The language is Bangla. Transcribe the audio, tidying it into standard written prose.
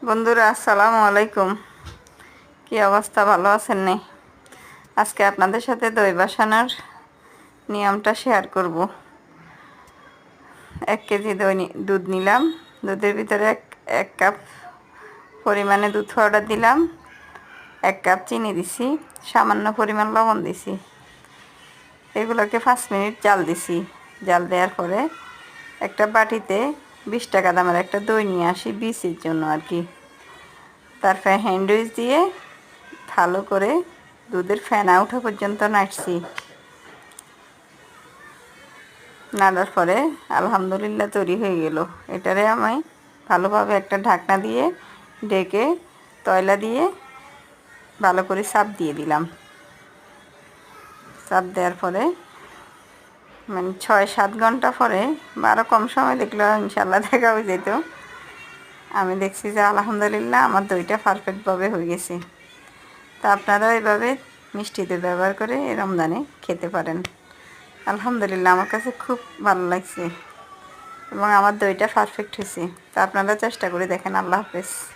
বন্ধুরা আসসালামু আলাইকুম। কি অবস্থা, ভালো আছেন নি? আজকে আপনাদের সাথে দই বসানোর নিয়মটা শেয়ার করব। 1 কেজি দুধ নিলাম। দুধের ভিতরে এক কাপ পরিমাণে দুধ পাউডার দিলাম, 1 কাপ চিনি দিছি, সামান্য পরিমাণ লবণ দিছি। এগুলোকে 5 মিনিট জাল দিছি। জাল দেওয়ার পরে একটা বাটিতে 20 টাকা দামের একটা দই নিয়ে আসি, বীজের জন্য আর কি। তারপরে হ্যান্ডউইচ দিয়ে ভালো করে দুধের ফেনা ওঠা পর্যন্ত নাড়ছি। নাড়ার পরে আলহামদুলিল্লাহ তৈরি হয়ে গেল। এটারে আমি ভালোভাবে একটা ঢাকনা দিয়ে ঢেকে তয়লা দিয়ে ভালো করে চাপ দিয়ে দিলাম। চাপ দেওয়ার পরে 6-7 ঘন্টা পরে বা আরও কম সময় দেখলে ইনশাল্লাহ দেখা হয়ে যেত। আমি দেখছি যে আলহামদুলিল্লাহ আমার দইটা পারফেক্টভাবে হয়ে গেছে। তা আপনারাও এভাবে মিষ্টি দই ব্যবহার করে এই রমজানে খেতে পারেন। আলহামদুলিল্লাহ আমার কাছে খুব ভালো লাগছে এবং আমার দইটা পারফেক্ট হয়েছে। তা আপনারা চেষ্টা করে দেখেন। আল্লাহ হাফেজ।